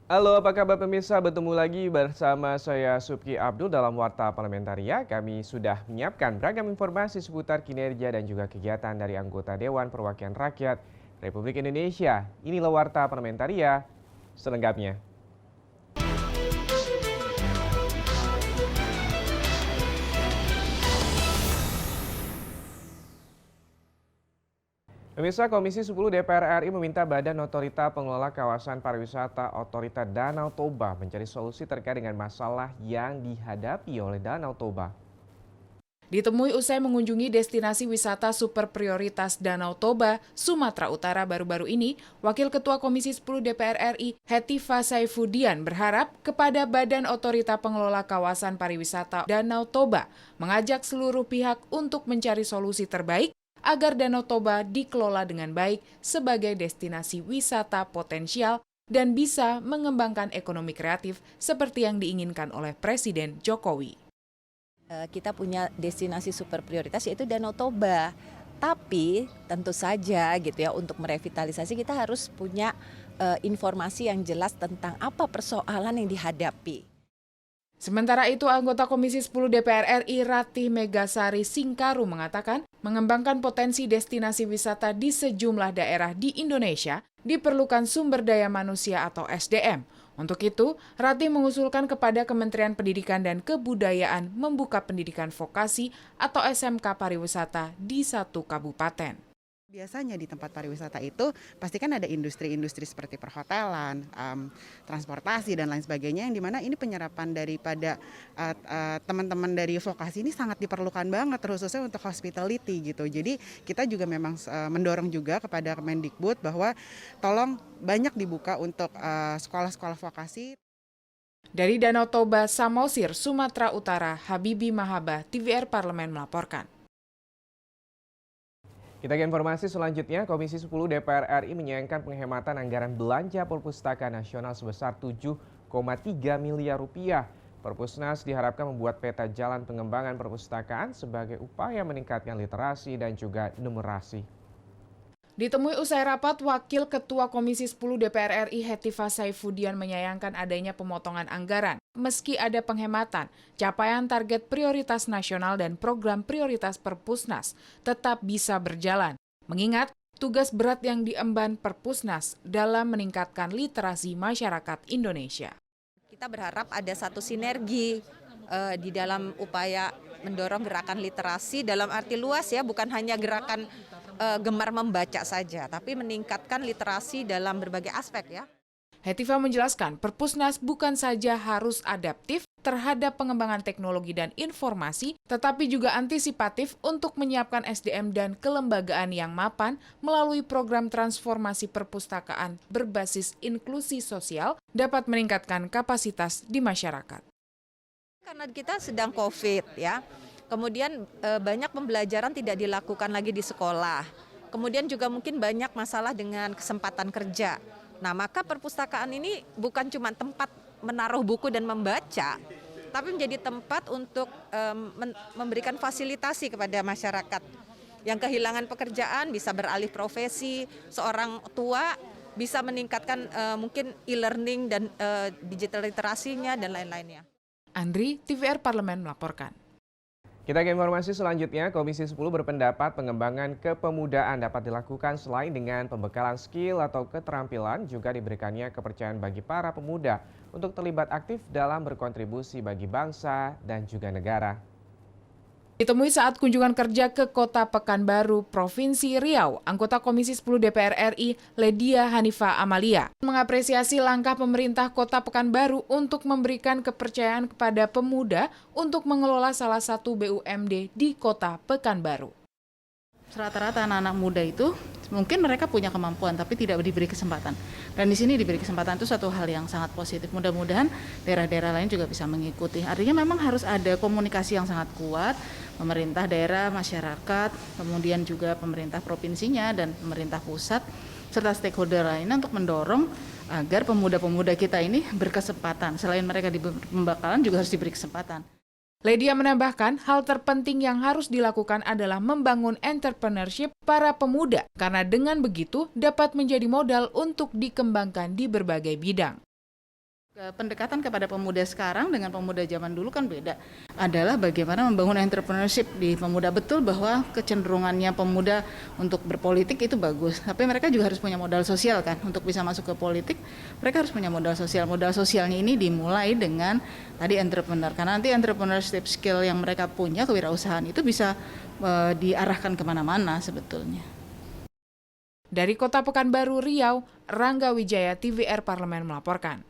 Halo, apa kabar pemirsa? Bertemu lagi bersama saya Supki Abdul dalam Warta Parlamentaria. Kami sudah menyiapkan beragam informasi seputar kinerja dan juga kegiatan dari anggota Dewan Perwakilan Rakyat Republik Indonesia. Inilah Warta Parlamentaria selengkapnya. Pemirsa, Komisi 10 DPR RI meminta Badan Otorita Pengelola Kawasan Pariwisata Otorita Danau Toba mencari solusi terkait dengan masalah yang dihadapi oleh Danau Toba. Ditemui usai mengunjungi destinasi wisata super prioritas Danau Toba, Sumatera Utara baru-baru ini, Wakil Ketua Komisi 10 DPR RI, Hetiva Saifudian berharap kepada Badan Otorita Pengelola Kawasan Pariwisata Danau Toba mengajak seluruh pihak untuk mencari solusi terbaik agar Danau Toba dikelola dengan baik sebagai destinasi wisata potensial dan bisa mengembangkan ekonomi kreatif seperti yang diinginkan oleh Presiden Jokowi. Kita punya destinasi super prioritas yaitu Danau Toba. Tapi tentu saja gitu ya, untuk merevitalisasi kita harus punya informasi yang jelas tentang apa persoalan yang dihadapi. Sementara itu, anggota Komisi 10 DPR RI Ratih Megasari Singkaru mengatakan, mengembangkan potensi destinasi wisata di sejumlah daerah di Indonesia diperlukan sumber daya manusia atau SDM. Untuk itu, Ratih mengusulkan kepada Kementerian Pendidikan dan Kebudayaan membuka pendidikan vokasi atau SMK pariwisata di satu kabupaten. Biasanya di tempat pariwisata itu pasti kan ada industri-industri seperti perhotelan, transportasi dan lain sebagainya, yang dimana ini penyerapan daripada teman-teman dari vokasi ini sangat diperlukan banget, khususnya untuk hospitality gitu. Jadi kita juga memang mendorong juga kepada Kemendikbud bahwa tolong banyak dibuka untuk sekolah-sekolah vokasi. Dari Danau Toba, Samosir, Sumatera Utara, Habibi Mahaba, TVR Parlemen melaporkan. Kita ke informasi selanjutnya, Komisi 10 DPR RI menyayangkan penghematan anggaran belanja Perpustakaan Nasional sebesar 7,3 miliar rupiah. Perpusnas diharapkan membuat peta jalan pengembangan perpustakaan sebagai upaya meningkatkan literasi dan juga numerasi. Ditemui usai rapat, Wakil Ketua Komisi 10 DPR RI Hetiva Saifudian menyayangkan adanya pemotongan anggaran. Meski ada penghematan, capaian target prioritas nasional dan program prioritas Perpusnas tetap bisa berjalan. Mengingat tugas berat yang diemban Perpusnas dalam meningkatkan literasi masyarakat Indonesia. Kita berharap ada satu sinergi di dalam upaya mendorong gerakan literasi dalam arti luas ya, bukan hanya gerakan gemar membaca saja, tapi meningkatkan literasi dalam berbagai aspek ya. Hetiva menjelaskan, Perpusnas bukan saja harus adaptif terhadap pengembangan teknologi dan informasi, tetapi juga antisipatif untuk menyiapkan SDM dan kelembagaan yang mapan melalui program transformasi perpustakaan berbasis inklusi sosial dapat meningkatkan kapasitas di masyarakat. Karena kita sedang COVID ya, kemudian banyak pembelajaran tidak dilakukan lagi di sekolah. Kemudian juga mungkin banyak masalah dengan kesempatan kerja. Nah, maka perpustakaan ini bukan cuma tempat menaruh buku dan membaca, tapi menjadi tempat untuk memberikan fasilitasi kepada masyarakat yang kehilangan pekerjaan, bisa beralih profesi, seorang tua bisa meningkatkan mungkin e-learning dan digital literasinya dan lain-lainnya. Andri, TVR Parlemen melaporkan. Kita ke informasi selanjutnya, Komisi 10 berpendapat pengembangan kepemudaan dapat dilakukan selain dengan pembekalan skill atau keterampilan, juga diberikannya kepercayaan bagi para pemuda untuk terlibat aktif dalam berkontribusi bagi bangsa dan juga negara. Ditemui saat kunjungan kerja ke Kota Pekanbaru, Provinsi Riau, anggota Komisi 10 DPR RI, Ledia Hanifa Amalia, mengapresiasi langkah pemerintah Kota Pekanbaru untuk memberikan kepercayaan kepada pemuda untuk mengelola salah satu BUMD di Kota Pekanbaru. Rata-rata anak-anak muda itu mungkin mereka punya kemampuan tapi tidak diberi kesempatan. Dan di sini diberi kesempatan itu satu hal yang sangat positif. Mudah-mudahan daerah-daerah lain juga bisa mengikuti. Artinya memang harus ada komunikasi yang sangat kuat, pemerintah daerah, masyarakat, kemudian juga pemerintah provinsinya dan pemerintah pusat serta stakeholder lainnya untuk mendorong agar pemuda-pemuda kita ini berkesempatan. Selain mereka diberi pembekalan juga harus diberi kesempatan. Ledia menambahkan, hal terpenting yang harus dilakukan adalah membangun entrepreneurship para pemuda, karena dengan begitu dapat menjadi modal untuk dikembangkan di berbagai bidang. Pendekatan kepada pemuda sekarang dengan pemuda zaman dulu kan beda. Adalah bagaimana membangun entrepreneurship di pemuda. Betul bahwa kecenderungannya pemuda untuk berpolitik itu bagus. Tapi mereka juga harus punya modal sosial kan. Untuk bisa masuk ke politik, mereka harus punya modal sosial. Modal sosialnya ini dimulai dengan tadi entrepreneur. Karena nanti entrepreneurship skill yang mereka punya, kewirausahaan itu bisa diarahkan kemana-mana sebetulnya. Dari Kota Pekanbaru, Riau, Rangga Wijaya, TVR Parlemen melaporkan.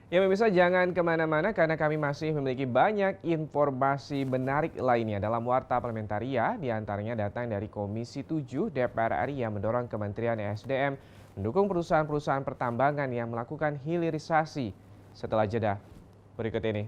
Ya pemirsa, jangan kemana-mana karena kami masih memiliki banyak informasi menarik lainnya dalam Warta Parlementaria. Di antaranya datang dari Komisi 7 DPR RI yang mendorong Kementerian ESDM mendukung perusahaan-perusahaan pertambangan yang melakukan hilirisasi. Setelah jeda berikut ini.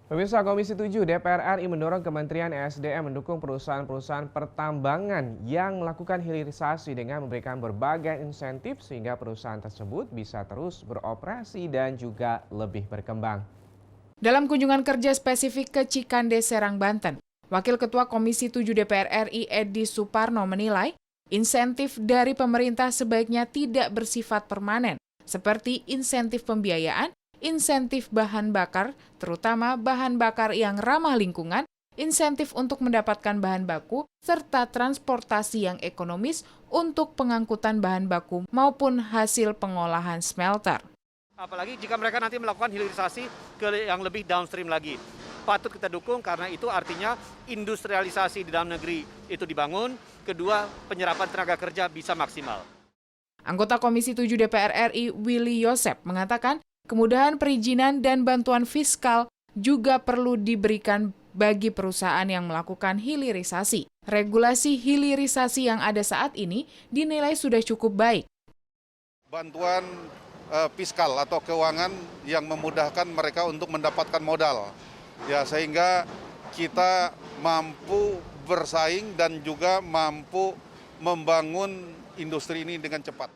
Pemirsa, Komisi 7 DPR RI mendorong Kementerian ESDM mendukung perusahaan-perusahaan pertambangan yang melakukan hilirisasi dengan memberikan berbagai insentif sehingga perusahaan tersebut bisa terus beroperasi dan juga lebih berkembang. Dalam kunjungan kerja spesifik ke Cikande, Serang, Banten, Wakil Ketua Komisi 7 DPR RI Edi Suparno menilai insentif dari pemerintah sebaiknya tidak bersifat permanen, seperti insentif pembiayaan, insentif bahan bakar, terutama bahan bakar yang ramah lingkungan, insentif untuk mendapatkan bahan baku, serta transportasi yang ekonomis untuk pengangkutan bahan baku maupun hasil pengolahan smelter. Apalagi jika mereka nanti melakukan hilirisasi ke yang lebih downstream lagi. Patut kita dukung karena itu artinya industrialisasi di dalam negeri itu dibangun, kedua penyerapan tenaga kerja bisa maksimal. Anggota Komisi 7 DPR RI Willy Yosep mengatakan, kemudahan perizinan dan bantuan fiskal juga perlu diberikan bagi perusahaan yang melakukan hilirisasi. Regulasi hilirisasi yang ada saat ini dinilai sudah cukup baik. Bantuan fiskal atau keuangan yang memudahkan mereka untuk mendapatkan modal. Ya, sehingga kita mampu bersaing dan juga mampu membangun industri ini dengan cepat.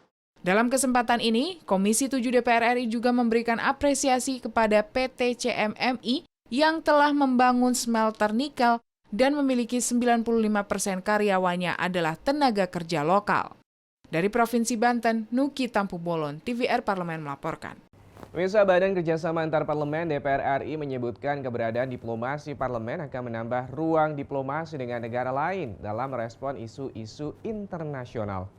Dalam kesempatan ini, Komisi 7 DPR RI juga memberikan apresiasi kepada PT CMMI yang telah membangun smelter nikel dan memiliki 95% karyawannya adalah tenaga kerja lokal. Dari Provinsi Banten, Nuki Tampu Bolon, TVR Parlemen melaporkan. Pemirsa, Badan Kerjasama Antar Parlemen DPR RI menyebutkan keberadaan diplomasi parlemen akan menambah ruang diplomasi dengan negara lain dalam merespon isu-isu internasional.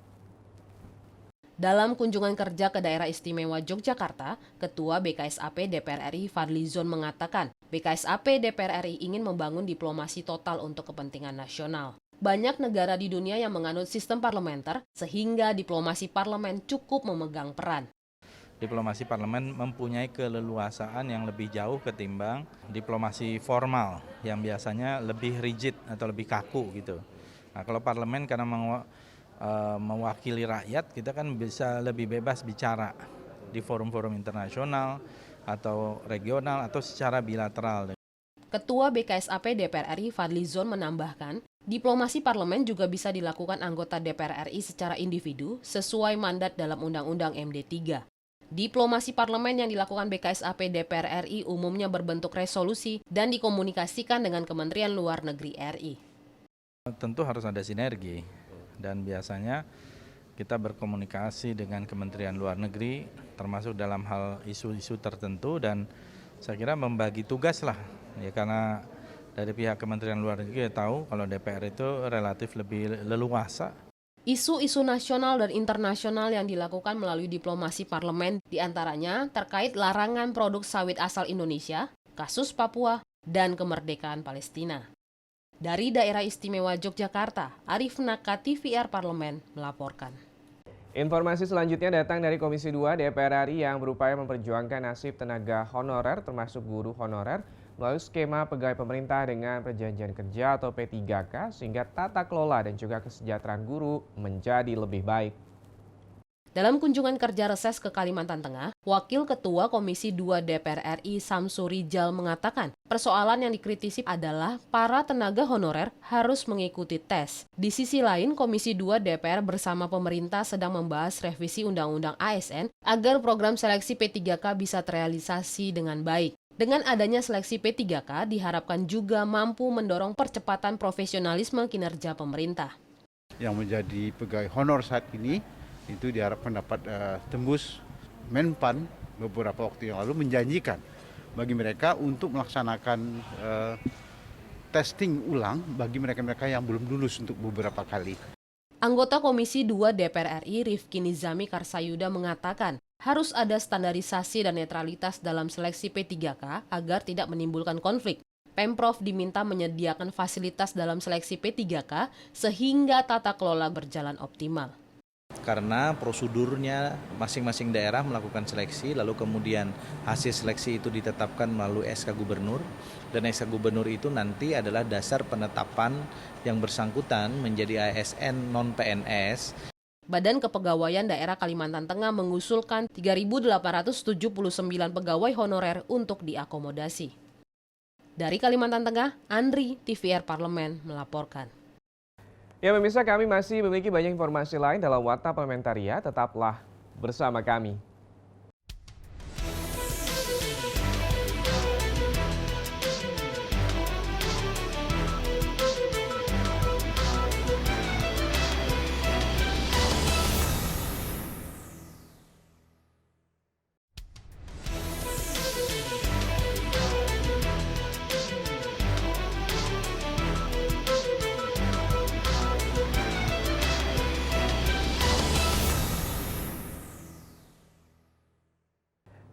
Dalam kunjungan kerja ke Daerah Istimewa Yogyakarta, Ketua BKSAP DPR RI Fadlizon mengatakan, BKSAP DPR RI ingin membangun diplomasi total untuk kepentingan nasional. Banyak negara di dunia yang menganut sistem parlementer, sehingga diplomasi parlemen cukup memegang peran. Diplomasi parlemen mempunyai keleluasaan yang lebih jauh ketimbang diplomasi formal yang biasanya lebih rigid atau lebih kaku gitu. Nah, kalau parlemen karena mewakili rakyat, kita kan bisa lebih bebas bicara di forum-forum internasional atau regional atau secara bilateral. Ketua BKSAP DPR RI Fadlizon menambahkan, diplomasi parlemen juga bisa dilakukan anggota DPR RI secara individu sesuai mandat dalam Undang-Undang MD 3. Diplomasi parlemen yang dilakukan BKSAP DPR RI umumnya berbentuk resolusi dan dikomunikasikan dengan Kementerian Luar Negeri RI. Tentu harus ada sinergi dan biasanya kita berkomunikasi dengan Kementerian Luar Negeri termasuk dalam hal isu-isu tertentu dan saya kira membagi tugas lah ya, karena dari pihak Kementerian Luar Negeri tahu kalau DPR itu relatif lebih leluasa. Isu-isu nasional dan internasional yang dilakukan melalui diplomasi parlemen diantaranya terkait larangan produk sawit asal Indonesia, kasus Papua, dan kemerdekaan Palestina. Dari Daerah Istimewa Yogyakarta, Arif Naka, TVR Parlemen melaporkan. Informasi selanjutnya datang dari Komisi 2 DPR RI yang berupaya memperjuangkan nasib tenaga honorer termasuk guru honorer melalui skema pegawai pemerintah dengan perjanjian kerja atau P3K sehingga tata kelola dan juga kesejahteraan guru menjadi lebih baik. Dalam kunjungan kerja reses ke Kalimantan Tengah, Wakil Ketua Komisi 2 DPR RI Samsuri Rijal mengatakan, persoalan yang dikritisi adalah para tenaga honorer harus mengikuti tes. Di sisi lain, Komisi 2 DPR bersama pemerintah sedang membahas revisi Undang-Undang ASN agar program seleksi P3K bisa terrealisasi dengan baik. Dengan adanya seleksi P3K, diharapkan juga mampu mendorong percepatan profesionalisme kinerja pemerintah. Yang menjadi pegawai honor saat ini, itu diharapkan dapat tembus Menpan beberapa waktu yang lalu menjanjikan bagi mereka untuk melaksanakan testing ulang bagi mereka-mereka yang belum lulus untuk beberapa kali. Anggota Komisi 2 DPR RI Rifki Nizami Karsayuda mengatakan harus ada standarisasi dan netralitas dalam seleksi P3K agar tidak menimbulkan konflik. Pemprov diminta menyediakan fasilitas dalam seleksi P3K sehingga tata kelola berjalan optimal. Karena prosedurnya masing-masing daerah melakukan seleksi, lalu kemudian hasil seleksi itu ditetapkan melalui SK Gubernur, dan SK Gubernur itu nanti adalah dasar penetapan yang bersangkutan menjadi ASN non-PNS. Badan Kepegawaian Daerah Kalimantan Tengah mengusulkan 3.879 pegawai honorer untuk diakomodasi. Dari Kalimantan Tengah, Andri, TVR Parlemen melaporkan. Ya pemirsa, kami masih memiliki banyak informasi lain dalam Warta Parlementaria. Tetaplah bersama kami.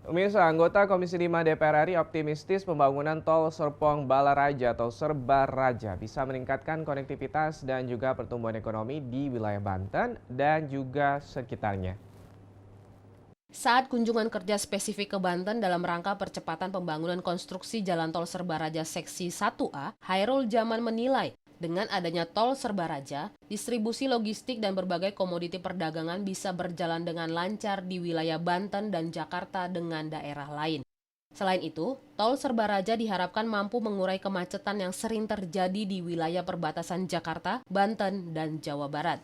Pemirsa, anggota Komisi 5 DPR RI optimistis pembangunan tol Serpong Balaraja atau Serbaraja bisa meningkatkan konektivitas dan juga pertumbuhan ekonomi di wilayah Banten dan juga sekitarnya. Saat kunjungan kerja spesifik ke Banten dalam rangka percepatan pembangunan konstruksi Jalan Tol Serbaraja Seksi 1A, Hairul Jaman menilai dengan adanya tol Serbaraja, distribusi logistik dan berbagai komoditi perdagangan bisa berjalan dengan lancar di wilayah Banten dan Jakarta dengan daerah lain. Selain itu, tol Serbaraja diharapkan mampu mengurai kemacetan yang sering terjadi di wilayah perbatasan Jakarta, Banten, dan Jawa Barat.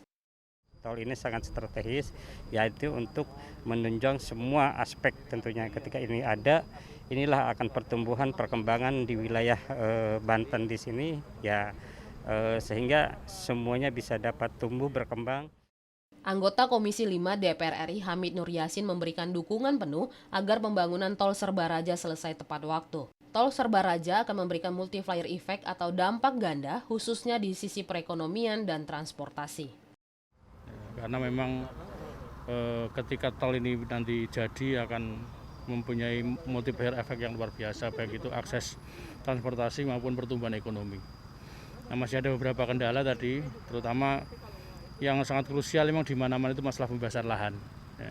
Tol ini sangat strategis, yaitu untuk menunjang semua aspek tentunya ketika ini ada. Inilah akan pertumbuhan perkembangan di wilayah Banten di sini, ya. Sehingga semuanya bisa dapat tumbuh berkembang. Anggota Komisi 5 DPR RI Hamid Nur Yasin memberikan dukungan penuh agar pembangunan tol Serbaraja selesai tepat waktu. Tol Serbaraja akan memberikan multiplier effect atau dampak ganda khususnya di sisi perekonomian dan transportasi. Karena memang ketika tol ini nanti jadi akan mempunyai multiplier effect yang luar biasa, baik itu akses transportasi maupun pertumbuhan ekonomi. Nah, masih ada beberapa kendala tadi, terutama yang sangat krusial memang di mana-mana itu masalah pembebasan lahan. Ya.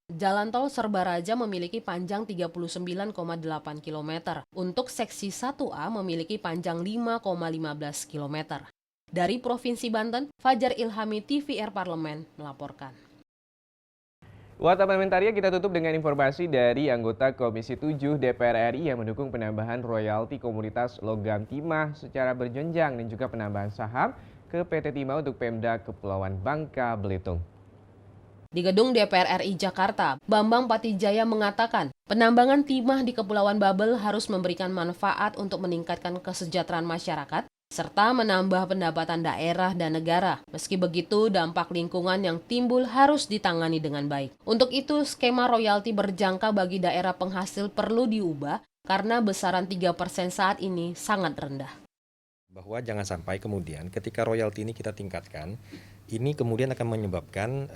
Jalan tol Serbaraja memiliki panjang 39,8 km. Untuk seksi 1A memiliki panjang 5,15 km. Dari Provinsi Banten, Fajar Ilhami TVR Parlemen melaporkan. Warta Parlementaria kita tutup dengan informasi dari anggota Komisi 7 DPR RI yang mendukung penambahan royalti komoditas logam timah secara berjenjang dan juga penambahan saham ke PT Timah untuk Pemda Kepulauan Bangka Belitung. Di gedung DPR RI Jakarta, Bambang Patijaya mengatakan penambangan timah di Kepulauan Babel harus memberikan manfaat untuk meningkatkan kesejahteraan masyarakat serta menambah pendapatan daerah dan negara. Meski begitu, dampak lingkungan yang timbul harus ditangani dengan baik. Untuk itu, skema royalti berjangka bagi daerah penghasil perlu diubah karena besaran 3% saat ini sangat rendah. Bahwa jangan sampai kemudian ketika royalti ini kita tingkatkan, ini kemudian akan menyebabkan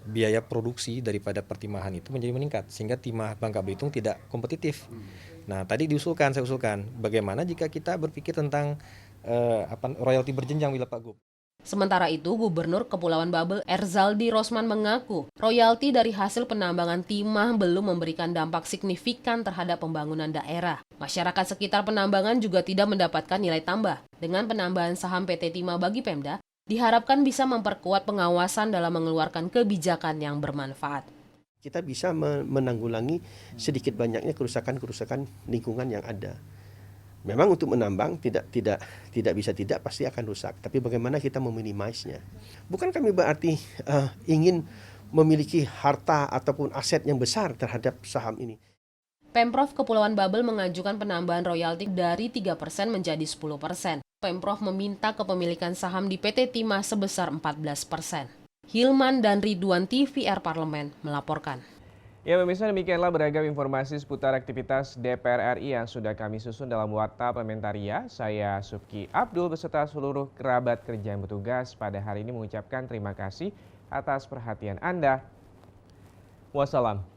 biaya produksi daripada pertimahan itu menjadi meningkat sehingga timah Bangka Belitung tidak kompetitif. Nah, tadi saya usulkan bagaimana jika kita berpikir tentang royalti berjenjang bila Pak Gub. Sementara itu, Gubernur Kepulauan Babel Erzaldi Rosman mengaku royalti dari hasil penambangan timah belum memberikan dampak signifikan terhadap pembangunan daerah. Masyarakat sekitar penambangan juga tidak mendapatkan nilai tambah. Dengan penambahan saham PT Timah bagi Pemda, diharapkan bisa memperkuat pengawasan dalam mengeluarkan kebijakan yang bermanfaat. Kita bisa menanggulangi sedikit banyaknya kerusakan-kerusakan lingkungan yang ada. Memang untuk menambang tidak bisa tidak pasti akan rusak, tapi bagaimana kita meminimalisnya. Bukan kami berarti ingin memiliki harta ataupun aset yang besar terhadap saham ini. Pemprov Kepulauan Babel mengajukan penambahan royalti dari 3% menjadi 10%. Pemprov meminta kepemilikan saham di PT Timah sebesar 14%. Hilman dan Ridwan TVR Parlemen melaporkan. Ya pemirsa, demikianlah beragam informasi seputar aktivitas DPR RI yang sudah kami susun dalam Warta Parlementaria. Saya Subki Abdul beserta seluruh kerabat kerja yang bertugas pada hari ini mengucapkan terima kasih atas perhatian Anda. Wassalam.